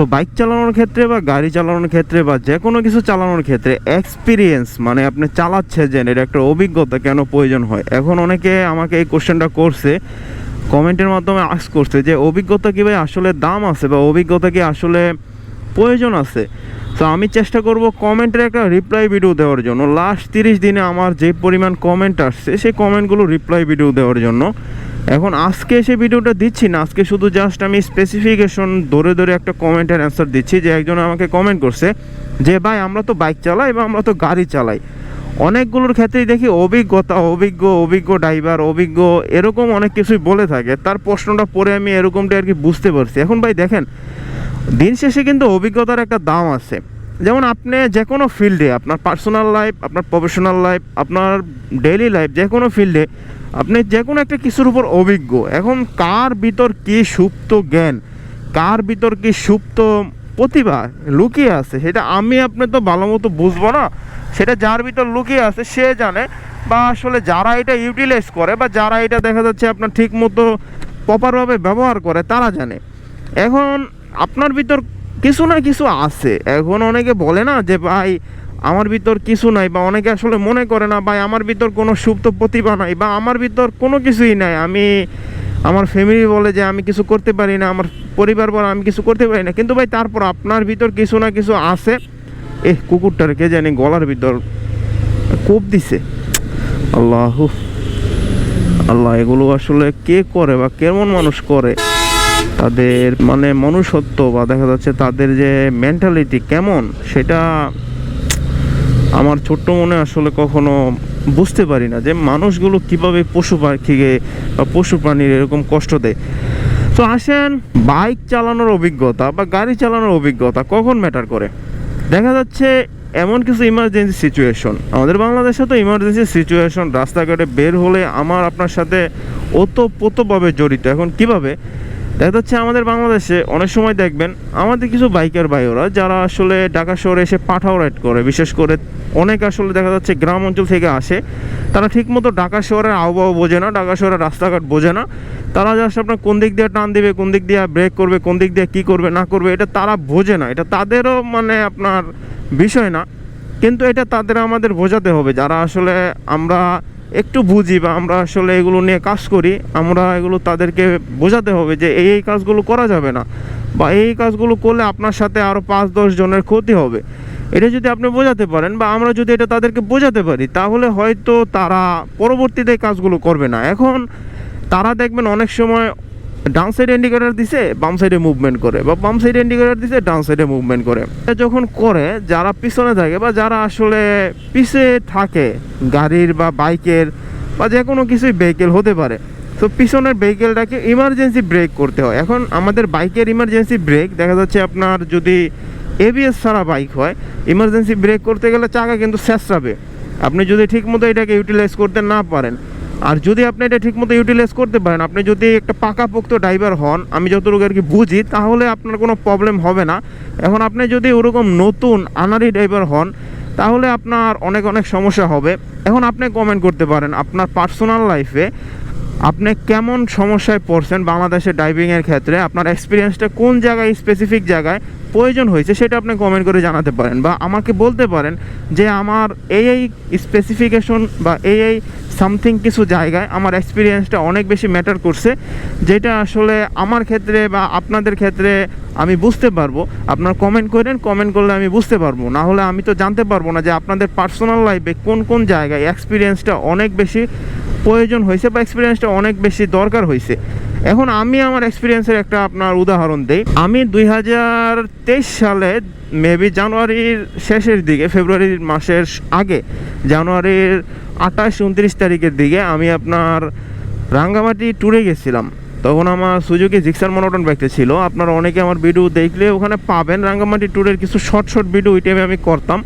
তো বাইক চালানোর ক্ষেত্রে বা গাড়ি চালানোর ক্ষেত্রে বা যে কোনো কিছু চালানোর ক্ষেত্রে এক্সপিরিয়েন্স মানে আপনি চালাচ্ছে যে এর একটা অভিজ্ঞতা কেন প্রয়োজন হয়। এখন অনেকে আমাকে এই কোশ্চেনটা করছে, কমেন্টের মাধ্যমে আস্ক করছে যে অভিজ্ঞতা কি ভাই আসলে দাম আছে বা অভিজ্ঞতা কি আসলে প্রয়োজন আছে। তো আমি চেষ্টা করব কমেন্টের একটা রিপ্লাই ভিডিও দেওয়ার জন্য। লাস্ট 30 দিনে আমার যে পরিমাণ কমেন্ট আসছে সেই কমেন্টগুলো রিপ্লাই ভিডিও দেওয়ার জন্য। এখন আজকে সে ভিডিওটা দিচ্ছি না, আজকে শুধু জাস্ট আমি স্পেসিফিকেশন ধরে ধরে একটা কমেন্টের অ্যান্সার দিচ্ছি। যে একজন আমাকে কমেন্ট করছে যে ভাই আমরা তো বাইক চালাই বা আমরা তো গাড়ি চালাই, অনেকগুলোর ক্ষেত্রেই দেখি অভিজ্ঞতা, অভিজ্ঞ ড্রাইভার, অভিজ্ঞ এরকম অনেক কিছুই বলে থাকে। তার প্রশ্নটা পরে আমি এরকমটা আর কি বুঝতে পারছি। এখন ভাই দেখেন, দিন শেষে কিন্তু অভিজ্ঞতার একটা দাম আছে। যেমন আপনি যে কোনো ফিল্ডে, আপনার পার্সোনাল লাইফ, আপনার প্রফেশনাল লাইফ, আপনার ডেইলি লাইফ, যে কোনো ফিল্ডে আপনি যে কোনো একটা কিছুর উপর অভিজ্ঞ। এখন কার ভিতর কি সুপ্ত জ্ঞান, কার ভিতর কি সুপ্ত প্রতিভা লুকিয়ে আছে সেটা আমি আপনি তো ভালো মতো বুঝবো না। সেটা যার ভিতর লুকিয়ে আছে সে জানে, বা আসলে যারা এটা ইউটিলাইজ করে বা যারা এটা দেখা যাচ্ছে আপনার ঠিক মতো প্রপারভাবে ব্যবহার করে তারা জানে। এখন আপনার ভিতর কিছু না কিছু আছে। এখন অনেকে বলে না যে ভাই আমার ভিতর কিছু নাই, বা অনেকে আসলে মনে করে না ভাই আমার ভিতর কোনো সুপ্ত প্রতিভা নাই বা আমার ভিতর কোনো কিছুই নাই। আমার ফ্যামিলি বলে যে আমি কিছু করতে পারি না, আমার পরিবার বলে আমি কিছু করতে পারি না, কিন্তু ভাই তারপর আপনার ভিতর কিছু না কিছু আছে। কুকুরটার কে জানি গলার ভিতর কোপ দিছে। আল্লাহু আল্লাহ, এগুলো আসলে কে করে বা কেমন মানুষ করে, তাদের মানে মনুষ্যত্ব বা দেখা যাচ্ছে তাদের যে মেন্টালিটি কেমন, সেটা আমার ছোট্ট মনে আসলে কখনো বুঝতে পারি না যে মানুষগুলো কিভাবে পশু পাখিকে বা পশু প্রাণীর এরকম কষ্ট দেয়। তো আসেন, বাইক চালানোর অভিজ্ঞতা বা গাড়ি চালানোর অভিজ্ঞতা কখন ম্যাটার করে। দেখা যাচ্ছে এমন কিছু ইমার্জেন্সি সিচুয়েশন, আমাদের বাংলাদেশে তো ইমার্জেন্সি সিচুয়েশন রাস্তাঘাটে বের হলে আমার আপনার সাথে ওতপ্রোতভাবে জড়িত। এখন কিভাবে দেখা যাচ্ছে আমাদের বাংলাদেশে অনেক সময় দেখবেন আমাদের কিছু বাইকার ভাইরা যারা আসলে ঢাকা শহরে এসে পাঠাও রাইড করে, বিশেষ করে অনেক আসলে দেখা যাচ্ছে গ্রাম অঞ্চল থেকে আসে, তারা ঠিকমতো ঢাকা শহরের আবহাওয়া বোঝে না, ঢাকা শহরের রাস্তাঘাট বোঝে না। তারা জাস্ট আপনার কোন দিক দিয়ে টান দিবে, কোন দিক দিয়ে ব্রেক করবে, কোন দিক দিয়ে কী করবে না করবে, এটা তারা বোঝে না। এটা তাদেরও মানে আপনার বিষয় না, কিন্তু এটা তাদের আমাদের বোঝাতে হবে যারা আসলে আমরা একটু বুঝি বা আমরা আসলে এগুলো নিয়ে কাজ করি। আমরা এগুলো তাদেরকে বোঝাতে হবে যে এই কাজগুলো করা যাবে না, বা এই কাজগুলো করলে আপনার সাথে আরও 5-10 জনের ক্ষতি হবে। এটা যদি আপনি বোঝাতে পারেন বা আমরা যদি এটা তাদেরকে বোঝাতে পারি, তাহলে হয়তো তারা পরবর্তীতে কাজগুলো করবে না। এখন তারা দেখবেন অনেক সময় ডান সাইডে ইন্ডিকেটর দিছে বাম সাইডে মুভমেন্ট করে, বা বাম সাইডে ইন্ডিকেটর দিছে ডান সাইডে মুভমেন্ট করে। যখন করে যারা পিছনে থাকে বা যারা আসলে পিছে থাকে গাড়ির বা বাইকের বা যে কোনো কিছুই ভেহিকেল হতে পারে, তো পিছনের ভেহিকেলটাকে ইমার্জেন্সি ব্রেক করতে হয়। এখন আমাদের বাইকের ইমার্জেন্সি ব্রেক দেখা যাচ্ছে আপনার যদি এবিএস ছাড়া বাইক হয়, ইমার্জেন্সি ব্রেক করতে গেলে চাকা কিন্তু ছেঁচড়াবে আপনি যদি ঠিকমতো এটাকে ইউটিলাইজ করতে না পারেন। আর যদি আপনি এটা ঠিকমতো ইউটিলাইজ করতে পারেন, আপনি যদি একটা পাকাপোক্ত ড্রাইভার হন, আমি যতটুকু আর কি বুঝি, তাহলে আপনার কোনো প্রবলেম হবে না। এখন আপনি যদি ওরকম নতুন আনারি ড্রাইভার হন, তাহলে আপনার অনেক অনেক সমস্যা হবে। এখন আপনি কমেন্ট করতে পারেন আপনার পার্সোনাল লাইফে আপনি কেমন সমস্যায় পড়ছেন বাংলাদেশে ড্রাইভিংয়ের ক্ষেত্রে, আপনার এক্সপিরিয়েন্সটা কোন জায়গায় স্পেসিফিক জায়গায় প্রয়োজন হয়েছে সেটা আপনি কমেন্ট করে জানাতে পারেন, বা আমাকে বলতে পারেন যে আমার এই স্পেসিফিকেশন বা এই সামথিং কিছু জায়গায় আমার এক্সপিরিয়েন্সটা অনেক বেশি ম্যাটার করছে, যেটা আসলে আমার ক্ষেত্রে বা আপনাদের ক্ষেত্রে আমি বুঝতে পারবো। আপনার কমেন্ট করেন, কমেন্ট করলে আমি বুঝতে পারবো, না হলে আমি তো জানতে পারবো না যে আপনাদের পার্সোনাল লাইফে কোন কোন জায়গায় এক্সপিরিয়েন্সটা অনেক বেশি প্রয়োজন হয়েছে বা এক্সপিরিয়েন্সটা অনেক বেশি দরকার হয়েছে। এখন আমি আমার এক্সপিরিয়েন্সের একটা আপনার উদাহরণ দিই। আমি 2023 সালে মেবি জানুয়ারির শেষের দিকে, ফেব্রুয়ারির মাসের আগে, জানুয়ারির 28-29 তারিখের দিকে আমি আপনার রাঙ্গামাটি ট্যুরে গেছিলাম। তখন আমার সুজুকি জিক্সার মনোটন বাইকটা ছিল। আপনারা অনেকে আমার ভিডিও দেখলে ওখানে পাবেন রাঙ্গামাটি ট্যুরের কিছু শর্ট ভিডিও ওই টাইমে আমি করতাম।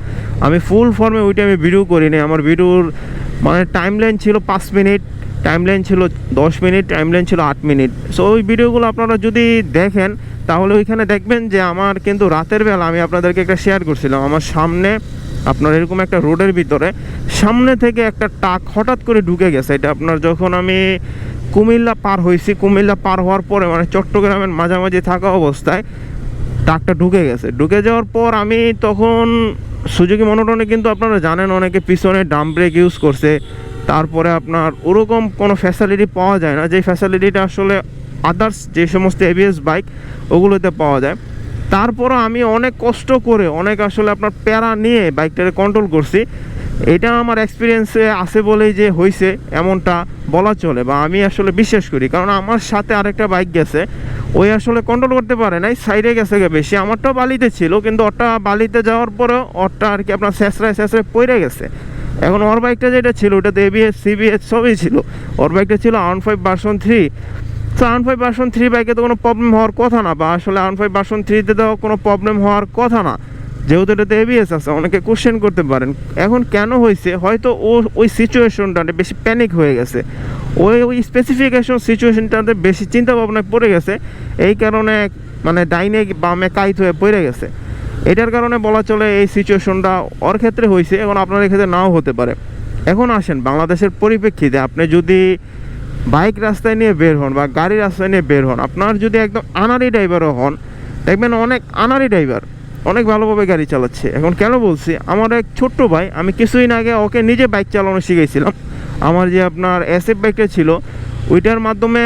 আমি ফুল ফর্মে ওই টাইমে ভিডিও করিনি। আমার ভিডিওর মানে টাইম লাইন ছিল 5 মিনিট, টাইম লাইন ছিল 10 মিনিট, টাইম লাইন ছিল 8 মিনিট। সো ওই ভিডিওগুলো আপনারা যদি দেখেন তাহলে ওইখানে দেখবেন যে আমার কিন্তু রাতের বেলা আমি আপনাদেরকে একটা শেয়ার করছিলাম। আমার সামনে আপনার এরকম একটা রোডের ভিতরে সামনে থেকে একটা ট্রাক হঠাৎ করে ঢুকে গেছে। এটা আপনার যখন আমি কুমিল্লা পার হয়েছি, কুমিল্লা পার হওয়ার পরে মানে চট্টগ্রামের মাঝামাঝি থাকা অবস্থায় ট্রাকটা ঢুকে যাওয়ার পর আমি তখন সুজুকি মনোটনে কিন্তু আপনারা জানেন অনেকে পিছনে ডাম ব্রেক ইউজ করছে, তারপরে আপনার ওরকম কোনো ফ্যাসিলিটি পাওয়া যায় না যে ফ্যাসিলিটিটা আসলে আদার্স যে সমস্ত এবিএস বাইক ওগুলোতে পাওয়া যায়। তারপরও আমি অনেক কষ্ট করে অনেক আসলে আপনার প্যারা নিয়ে বাইকটাকে কন্ট্রোল করছি। এটা আমার এক্সপিরিয়েন্সে আছে বলেই যে হয়েছে এমনটা বলা চলে, বা আমি আসলে বিশ্বাস করি। কারণ আমার সাথে আরেকটা বাইক গেছে, ওই আসলে কন্ট্রোল করতে পারে নাই, সাইডে গেছে বেশি। আমারটাও বালিতে ছিল, কিন্তু ওটা বালিতে যাওয়ার পরেও ওরটা আর কি আপনার শেষরায় পড়ে গেছে। এখন ওর বাইকটা যেটা ছিল ওটাতে এবিএস সিবিএস সবই ছিল। ওর বাইকটা ছিল R15 ভার্সন 3। তো R15 ভার্সন 3 বাইকে তো কোনো প্রবলেম হওয়ার কথা না, বা আসলে R15 ভার্সন 3তে তো কোনো প্রবলেম হওয়ার কথা না, যেহেতু এটাতে এবিএস আছে। অনেকে কোশ্চেন করতে পারেন এখন কেন হয়েছে, হয়তো ওই সিচুয়েশনটাতে বেশি প্যানিক হয়ে গেছে, ওই স্পেসিফিকেশন সিচুয়েশনটাতে বেশি চিন্তা ভাবনায় পড়ে গেছে, এই কারণে মানে ডাইনে বামে কাইত হয়ে পড়ে গেছে। এটার কারণে বলা চলে এই সিচুয়েশনটা ওর ক্ষেত্রে হয়েছে, এখন আপনার ক্ষেত্রে নাও হতে পারে। এখন আসেন বাংলাদেশের পরিপ্রেক্ষিতে, আপনি যদি বাইক রাস্তায় নিয়ে বের হন বা গাড়ি রাস্তায় নিয়ে বের হন, আপনার যদি একদম আনারি ড্রাইভারও হন, দেখবেন অনেক আনারি ড্রাইভার অনেক ভালোভাবে গাড়ি চালাচ্ছে। এখন কেন বলছি, আমার এক ছোট্ট ভাই, আমি কিছুদিন আগে ওকে নিজে বাইক চালানো শিখেছিলাম। আমার যে আপনার এসএফ বাইকটা ছিল ওইটার মাধ্যমে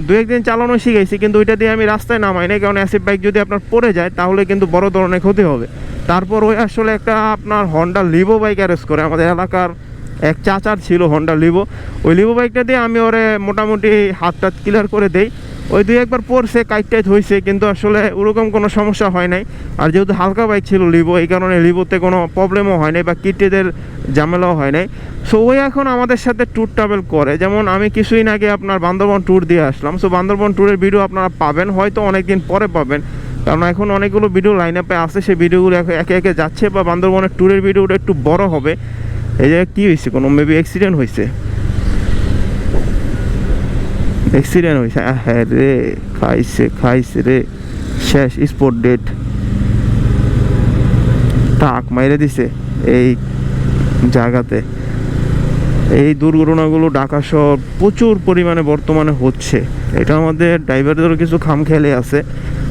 দু একদিন চালানো শিখেছি, কিন্তু ওইটা দিয়ে আমি রাস্তায় নামাই নাই, কারণ এসএফ বাইক যদি আপনার পড়ে যায় তাহলে কিন্তু বড় ধরনের ক্ষতি হবে। তারপর ওই আসলে একটা আপনার হন্ডা লিভো বাইক অ্যারেস্ট করে, আমাদের এলাকার এক চাচার ছিল হন্ডা লিভো, ওই লিভো বাইকটা দিয়ে আমি ওরে মোটামুটি হাতটা ক্লিয়ার করে দেই। ওই দুই একবার পড়ছে, কাইট হয়েছে, কিন্তু আসলে ওরকম কোনো সমস্যা হয় নাই। আর যেহেতু হালকা বাইক ছিল লিভো, এই কারণে লিভোতে কোনো প্রবলেমও হয় নাই বা কিটেদের ঝামেলাও হয় নাই। সো ওই এখন আমাদের সাথে ট্যুর ট্রাভেল করে। যেমন আমি কিছুদিন আগে আপনার বান্দরবন ট্যুর দিয়ে আসলাম। সো বান্দরবন ট্যুরের ভিডিও আপনারা পাবেন, হয়তো অনেক দিন পরে পাবেন, কারণ এখন অনেকগুলো ভিডিও লাইন আপে আসে, সেই ভিডিওগুলো একে একে যাচ্ছে, বা বান্দরবনের ট্যুরের ভিডিওটা একটু বড় হবে। এই যে কী হয়েছে, কোনো মেবি অ্যাক্সিডেন্ট হয়েছে হ্যাঁ রে, খাইছে রে, শেষ স্পট ডেট, টাক মাইরে দিছে এই জায়গাতে। এই দুর্ঘটনাগুলো ঢাকা শহর প্রচুর পরিমাণে বর্তমানে হচ্ছে। এটা আমাদের ড্রাইভারদেরও কিছু খামখেয়ালি আছে,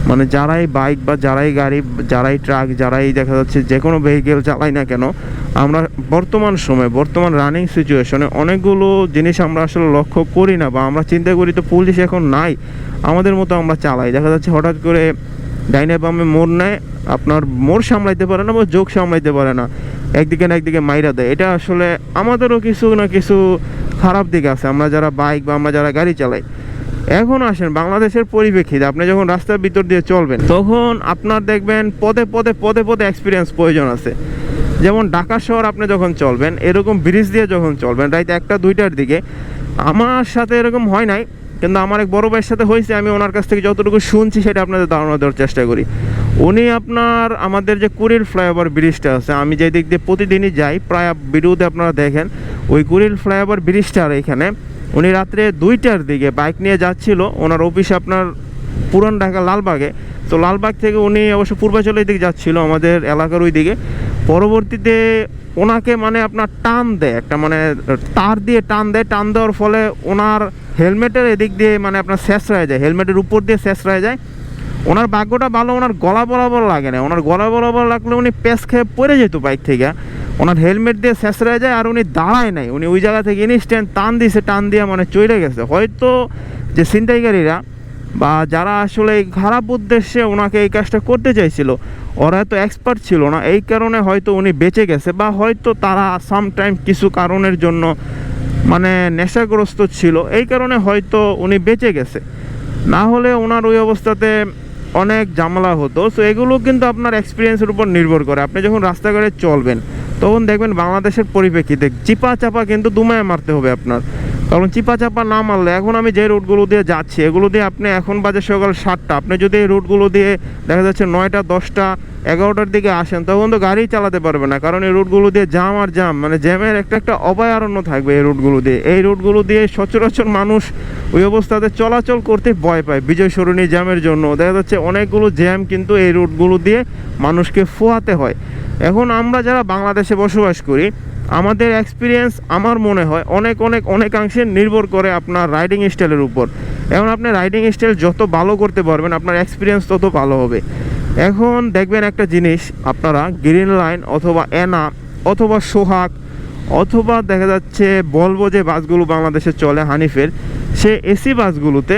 মানে যারাই বাইক বা যারাই গাড়ি, যারাই ট্রাক, যারাই দেখা যাচ্ছে যে কোনো ভেহিকেল চালাই না কেন, আমরা বর্তমান রানিং সিচুয়েশনে অনেকগুলো জিনিস আমরা আসলে লক্ষ্য করি না, বা আমরা চিন্তা করি তো পুলিশ এখন নাই, আমাদের মতো আমরা চালাই। দেখা যাচ্ছে হঠাৎ করে ডাইনে বামে মোড় নেয়, আপনার মোড় সামলাইতে পারে না বা যোগ সামলাইতে পারে না, একদিকে না একদিকে মাইরা দেয়। এটা আসলে আমাদেরও কিছু না কিছু খারাপ দিক আছে, আমরা যারা বাইক বা আমরা যারা গাড়ি চালাই। এখন আসেন বাংলাদেশের পরিপ্রেক্ষিতে, আপনি যখন রাস্তার ভিতর দিয়ে চলবেন তখন আপনার দেখবেন পদে এক্সপিরিয়েন্স প্রয়োজন আছে। যেমন ঢাকা শহর আপনি যখন চলবেন, এরকম ব্রিজ দিয়ে যখন চলবেন রাইট 1টা-2টার দিকে, আমার সাথে এরকম হয় নাই, কিন্তু আমার এক বড় ভাইয়ের সাথে হয়েছে। আমি ওনার কাছ থেকে যতটুকু শুনছি সেটা আপনাদের ধারণা দেওয়ার চেষ্টা করি। উনি আপনার আমাদের যে কুড়িল ফ্লাইওভার ব্রিজটা আছে, আমি যে দিক দিয়ে প্রতিদিনই যাই, প্রায় ভিডিওতে আপনারা দেখেন, ওই কুড়িল ফ্লাইওভার ব্রিজটার এখানে উনি রাত্রে 2টার দিকে বাইক নিয়ে যাচ্ছিল। ওনার অফিস আপনার পুরান ঢাকা লালবাগে, তো লালবাগ থেকে উনি অবশ্য পূর্বাচলের দিকে যাচ্ছিল, আমাদের এলাকার ওই দিকে। পরবর্তীতে ওনাকে মানে আপনার টান দেয়, একটা মানে তার দিয়ে টান দেওয়ার ফলে ওনার হেলমেটের এদিক দিয়ে মানে আপনার শেষরায় যায়, হেলমেটের উপর দিয়ে শেষরায় যায়। ওনার ভাগ্যটা ভালো, ওনার গলা বরাবর লাগে না, ওনার গলা বরাবর লাগলে উনি পেস খেয়ে পড়ে যেত বাইক থেকে। ওনার হেলমেট দিয়ে শেষরায় যায়, আর উনি দাঁড়ায় নাই, উনি ওই জায়গা থেকে ইনস্ট্যান্ট টান দিয়ে মানে চলে গেছে। হয়তো যে ছিনতাইকারীরা বা যারা আসলে এই খারাপ উদ্দেশ্যে ওনাকে এই কাজটা করতে চাইছিল, ওরা এত এক্সপার্ট ছিল না, এই কারণে হয়তো উনি বেঁচে গেছে, বা হয়তো তারা সামটাইম কিছু কারণের জন্য মানে নেশাগ্রস্ত ছিল, এই কারণে হয়তো উনি বেঁচে গেছে। না হলে ওনার ওই অবস্থাতে অনেক ঝামেলা হতো। সো এগুলো কিন্তু আপনার এক্সপিরিয়েন্সের উপর নির্ভর করে। আপনি যখন রাস্তাঘাটে চলবেন তখন দেখবেন বাংলাদেশের পরিপ্রেক্ষিতে চিপা চাপা কিন্তু দুমায় মারতে হবে আপনার, কারণ চিপা চাপা না মারলে, এখন আমি যে রুটগুলো দিয়ে যাচ্ছি এগুলো দিয়ে আপনি এখন বাজে সকাল 7টা, আপনি যদি এই রুটগুলো দিয়ে দেখা যাচ্ছে 9টা, 10টা, 11টার দিকে আসেন তখন তো গাড়ি চালাতে পারবে না, কারণ এই রুটগুলো দিয়ে জাম আর জাম, মানে জ্যামের একটা অভয়ারণ্য থাকবে এই রুটগুলো দিয়ে সচরাচর মানুষ ওই অবস্থাতে চলাচল করতে ভয় পায় বিজয় সরণি জ্যামের জন্য। দেখা যাচ্ছে অনেকগুলো জ্যাম কিন্তু এই রুটগুলো দিয়ে মানুষকে ফোয়াতে হয়। এখন আমরা যারা বাংলাদেশে বসবাস করি, আমাদের এক্সপিরিয়েন্স আমার মনে হয় অনেকাংশে নির্ভর করে আপনার রাইডিং স্টাইলের উপর। এখন আপনি রাইডিং স্টাইল যত ভালো করতে পারবেন আপনার এক্সপিরিয়েন্স তত ভালো হবে। এখন দেখবেন একটা জিনিস, আপনারা গ্রিন লাইন অথবা এনা অথবা সোহাগ অথবা দেখা যাচ্ছে বলবো যে বাসগুলো বাংলাদেশে চলে হানিফের, সে এসি বাসগুলোতে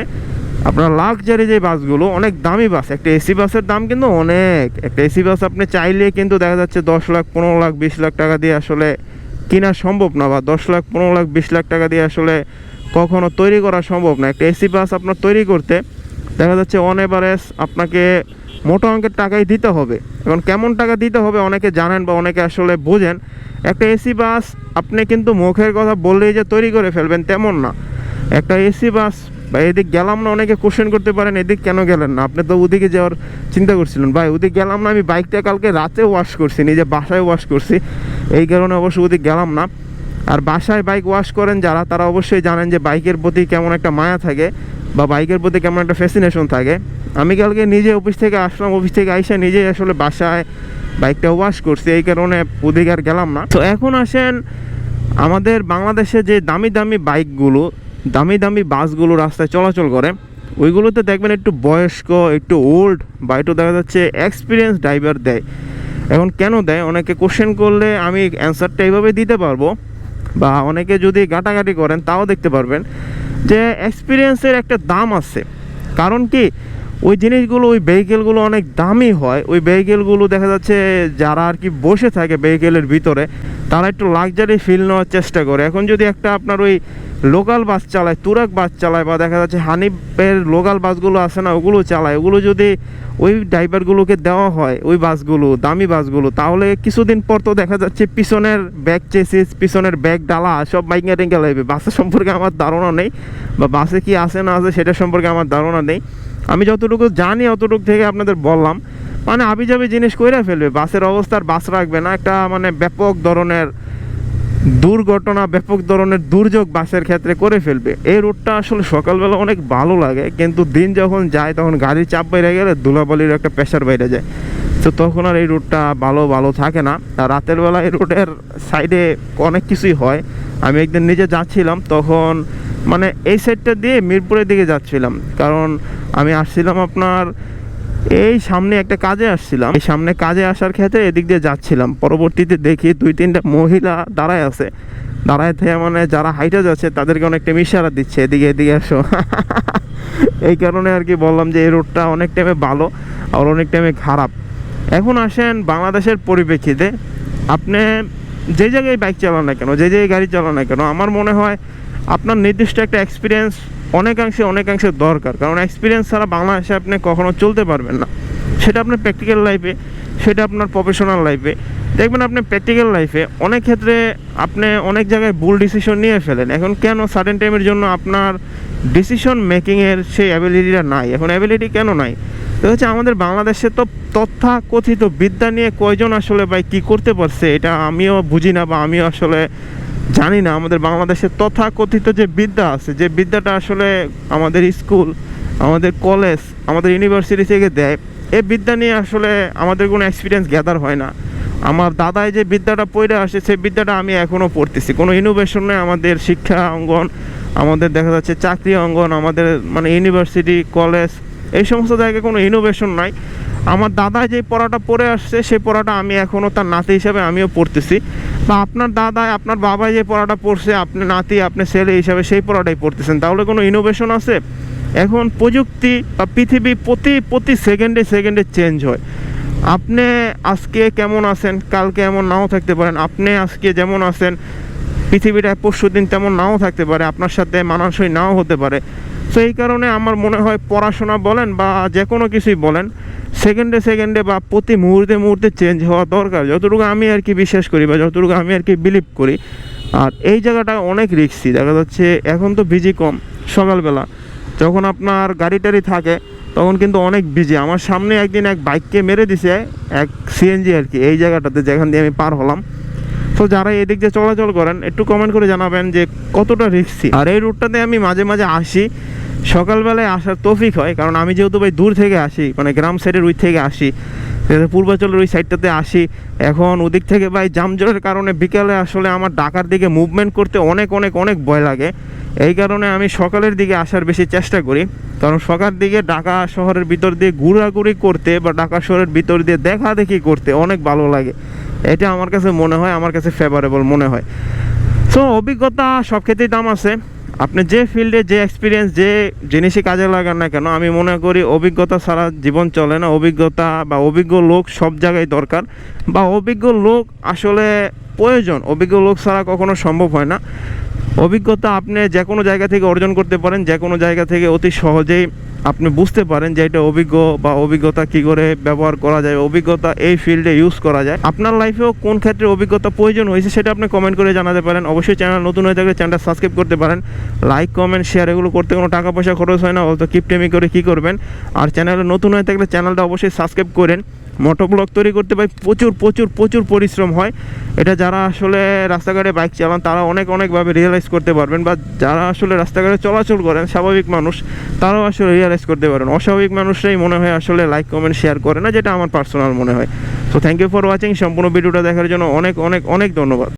আপনার লাক্সারি যে বাসগুলো অনেক দামি বাস, একটা এসি বাসের দাম কিন্তু অনেক। একটা এসি বাস আপনি চাইলে কিন্তু দেখা যাচ্ছে 10 লাখ 15 লাখ 20 লাখ টাকা দিয়ে আসলে কেনা সম্ভব না, বা 10 লাখ 15 লাখ 20 লাখ টাকা দিয়ে আসলে কখনো তৈরি করা সম্ভব না। একটা এসি বাস আপনার তৈরি করতে দেখা যাচ্ছে অন এভারেজ আপনাকে মোটা অঙ্কের টাকাই দিতে হবে। এখন কেমন টাকা দিতে হবে অনেকে জানেন বা অনেকে আসলে বোঝেন। একটা এসি বাস আপনি কিন্তু মুখের কথা বললেই যে তৈরি করে ফেলবেন তেমন না। একটা এসি বাস বা এদিক গেলাম না, অনেকে কোশ্চেন করতে পারেন এদিক কেন গেলেন না, আপনি তো ওদিকে যাওয়ার চিন্তা করছিলেন। ভাই ওদিক গেলাম না, আমি বাইকটা কালকে রাতে ওয়াশ করছি, নিজে বাসায় ওয়াশ করছি, এই কারণে অবশ্য ওদিক গেলাম না। আর বাসায় বাইক ওয়াশ করেন যারা, তারা অবশ্যই জানেন যে বাইকের প্রতি কেমন একটা মায়া থাকে বা বাইকের প্রতি কেমন একটা ফ্যাসিনেশন থাকে। আমি কালকে নিজে অফিস থেকে আসলাম, অফিস থেকে আইসা নিজেই আসলে বাসায় বাইকটা ওয়াশ করছি, এই কারণে ওদিকে আর গেলাম না। তো এখন আসেন আমাদের বাংলাদেশে যে দামি দামি বাইকগুলো, দামি দামি বাসগুলো রাস্তায় চলাচল করে, ওইগুলোতে দেখবেন একটু বয়স্ক, একটু ওল্ড বা একটু দেখা যাচ্ছে এক্সপিরিয়েন্স ড্রাইভার দেয়। এখন কেন দেয় অনেকে কোশ্চেন করলে আমি অ্যান্সারটা এইভাবে দিতে পারবো, বা অনেকে যদি গাটাগাটি করেন তাও দেখতে পারবেন যে এক্সপিরিয়েন্সের একটা দাম আছে। কারণ কি, ওই জিনিসগুলো, ওই ভেহিকেলগুলো অনেক দামি হয়। ওই ভেহিকেলগুলো দেখা যাচ্ছে যারা আর কি বসে থাকে ভেহিকেলের ভিতরে, তারা একটু লাক্সারি ফিল নেওয়ার চেষ্টা করে। এখন যদি একটা আপনার ওই লোকাল বাস চালায়, তুরাগ বাস চালায়, বা দেখা যাচ্ছে হানিফের লোকাল বাসগুলো আছে না, ওগুলো চালায়, ওগুলো যদি ওই ড্রাইভারগুলোকে দেওয়া হয় ওই বাসগুলো, দামি বাসগুলো, তাহলে কিছুদিন পর তো দেখা যাচ্ছে পিছনের ব্যাগ চেসিস, পিছনের ব্যাগ ডালা সব বাইঙ্গা টেঙ্গা লাগবে। বাসের সম্পর্কে আমার ধারণা নেই, বা বাসে কি আছে না আছে সেটা সম্পর্কে আমার ধারণা নেই। আমি যতটুকু জানি অতটুকু থেকে আপনাদের বললাম। মানে আবিজাবি জিনিস কইরা ফেলবে, বাসের অবস্থার বাস রাখবে না, একটা মানে ব্যাপক ধরনের দুর্ঘটনা, ব্যাপক ধরনের দুর্যোগ বাসের ক্ষেত্রে করে ফেলবে। এই রুটটা আসলে সকালবেলা অনেক ভালো লাগে, কিন্তু দিন যখন যায় তখন গাড়ির চাপ বাইরে গেলে ধুলাবালির একটা প্রেশার বাইরে যায়, তো তখন আর এই রুটটা ভালো থাকে না। আর রাতের বেলা এই রুটের সাইডে অনেক কিছুই হয়। আমি একদিন নিজে যাচ্ছিলাম, তখন মানে এই সাইডটা দিয়ে মিরপুরের দিকে যাচ্ছিলাম, কারণ আমি আসছিলাম আপনার এই সামনে একটা কাজে আসছিলাম, এই সামনে কাজে আসার ক্ষেত্রে এদিক দিয়ে যাচ্ছিলাম। পরবর্তীতে দেখি 2-3টা মহিলা দাঁড়ায় আছে, দাঁড়ায় থেকে মানে যারা হাইটে যাচ্ছে তাদেরকে অনেকটা ইশারা দিচ্ছে এদিকে আসো। এই কারণে আর কি বললাম যে এই রোডটা অনেক টাইমে ভালো আর অনেক টাইমে খারাপ। এখন আসেন বাংলাদেশের পরিপ্রেক্ষিতে, আপনি যে জায়গায় বাইক চালান না কেন, যে জায়গায় গাড়ি চালান না কেন, আমার মনে হয় আপনার নির্দিষ্ট একটা এক্সপিরিয়েন্স অনেকাংশে দরকার। কারণ এক্সপিরিয়েন্স ছাড়া বাংলাদেশে আপনি কখনো চলতে পারবেন না। সেটা আপনার প্র্যাকটিক্যাল লাইফে, সেটা আপনার প্রফেশনাল লাইফে। দেখবেন আপনি প্র্যাকটিক্যাল লাইফে অনেক ক্ষেত্রে আপনি অনেক জায়গায় ভুল ডিসিশন নিয়ে ফেলেন। এখন কেন, সাডেন টাইমের জন্য আপনার ডিসিশন মেকিংয়ের সেই অ্যাবিলিটিটা নাই। এখন অ্যাবিলিটি কেন নাই? তো হচ্ছে আমাদের বাংলাদেশে তো তথাকথিত বিদ্যা নিয়ে কয়জন আসলে ভাই কী করতে পারছে এটা আমিও বুঝি না, বা আমিও আসলে জানি না। আমাদের বাংলাদেশে তথাকথিত যে বিদ্যা আছে, যে বিদ্যাটা আসলে আমাদের স্কুল, আমাদের কলেজ, আমাদের ইউনিভার্সিটি থেকে দেয়, এই বিদ্যা নিয়ে আসলে আমাদের কোনো এক্সপিরিয়েন্স গ্যাদার হয় না। আমার দাদাই যে বিদ্যাটা পড়ে আসে, সেই বিদ্যাটা আমি এখনও পড়তেছি। কোনো ইনোভেশন নেই আমাদের শিক্ষা অঙ্গন, আমাদের দেখা যাচ্ছে চাকরি অঙ্গন, আমাদের মানে ইউনিভার্সিটি, কলেজ, এই সমস্ত জায়গায় কোনো ইনোভেশন নাই। আমার দাদা যে পড়াটা পড়ে আসছে, সেই পড়াটা আমি এখনও তার নাতি হিসাবে আমিও পড়তেছি, বা আপনার দাদা, আপনার বাবা যে পড়াটা পড়ছে, আপনি নাতি, আপনি ছেলে হিসাবে সেই পড়াটাই পড়তেছেন। তাহলে কোনো ইনোভেশন আছে? এখন প্রযুক্তি বা পৃথিবী প্রতি সেকেন্ডে চেঞ্জ হয়। আপনি আজকে কেমন আছেন, কালকে এমন নাও থাকতে পারেন। আপনি আজকে যেমন আছেন, পৃথিবীটা পরশুদিন তেমন নাও থাকতে পারে, আপনার সাথে মানানসই নাও হতে পারে। তো এই কারণে আমার মনে হয় পড়াশোনা বলেন বা যে কোনো কিছুই বলেন, সেকেন্ডে বা প্রতি মুহূর্তে চেঞ্জ হওয়া দরকার, যতটুকু আমি আর কি বিশ্বাস করি বা যতটুকু আমি আর কি বিলিভ করি। আর এই জায়গাটা অনেক রিস্কি। দেখা যাচ্ছে এখন তো বিজি কম, সকালবেলা যখন আপনার গাড়ি টাড়ি থাকে তখন কিন্তু অনেক বিজি। আমার সামনে একদিন এক বাইককে মেরে দিছে এক সিএনজি আর কি, এই জায়গাটাতে যেখান দিয়ে আমি পার হলাম। তো যারা এদিক দিয়ে চলাচল করেন একটু কমেন্ট করে জানাবেন যে কতটা রিস্কি। আর এই রুটটাতে আমি মাঝে আসি, সকালবেলায় আসার তৌফিক হয়, কারণ আমি যেহেতু ভাই দূর থেকে আসি, মানে গ্রাম সাইডের ওই থেকে আসি, পূর্বাচলের ওই সাইডটাতে আসি, এখন ওদিক থেকে ভাই জামজটের কারণে বিকালে আসলে আমার ঢাকার দিকে মুভমেন্ট করতে অনেক অনেক অনেক ভয় লাগে। এই কারণে আমি সকালের দিকে আসার বেশি চেষ্টা করি, কারণ সকাল দিকে ঢাকা শহরের ভিতর দিয়ে ঘোরাঘুরি করতে বা ঢাকা শহরের ভিতর দিয়ে দেখা দেখি করতে অনেক ভালো লাগে। এটা আমার কাছে মনে হয়, আমার কাছে ফেভারেবল মনে হয়। সো অভিজ্ঞতা সব ক্ষেত্রেই দাম আছে। আপনি যে ফিল্ডে যে এক্সপিরিয়েন্স যে জিনিসই কাজে লাগান না কেন, আমি মনে করি অভিজ্ঞতা ছাড়া জীবন চলে না। অভিজ্ঞতা বা অভিজ্ঞ লোক সব জায়গায় দরকার, বা অভিজ্ঞ লোক আসলে প্রয়োজন। অভিজ্ঞ লোক ছাড়া কখনো সম্ভব হয় না। অভিজ্ঞতা আপনি যে কোনো জায়গা থেকে অর্জন করতে পারেন, যে কোনো জায়গা থেকে অতি সহজেই আপনি বুঝতে পারেন যে এটা অভিজ্ঞ, বা অভিজ্ঞতা কী করে ব্যবহার করা যায়, অভিজ্ঞতা এই ফিল্ডে ইউজ করা যায়। আপনার লাইফেও কোন ক্ষেত্রে অভিজ্ঞতা প্রয়োজন হয়েছে সেটা আপনি কমেন্ট করে জানাতে পারেন। অবশ্যই চ্যানেল নতুন হয়ে থাকলে চ্যানেলটা সাবস্ক্রাইব করতে পারেন। লাইক কমেন্ট শেয়ার এগুলো করতে কোনো টাকা পয়সা খরচ হয় না, অত কিপটেমি করে কী করবেন। আর চ্যানেলে নতুন হয়ে থাকলে চ্যানেলটা অবশ্যই সাবস্ক্রাইব করেন। মোটোব্লগ তৈরি করতে ভাই প্রচুর প্রচুর প্রচুর পরিশ্রম হয়। এটা যারা আসলে রাস্তাঘাটে বাইক চালান তারা অনেকভাবে রিয়েলাইজ করতে পারবেন, বা যারা আসলে রাস্তাঘাটে চলাচল করেন স্বাভাবিক মানুষ তারাও আসলে রিয়েলাইজ করতে পারেন। অস্বাভাবিক মানুষরাই মনে হয় আসলে লাইক কমেন্ট শেয়ার করে না, যেটা আমার পার্সোনাল মনে হয়। So thank you for watching. সম্পূর্ণ ভিডিওটা দেখার জন্য অনেক অনেক অনেক ধন্যবাদ।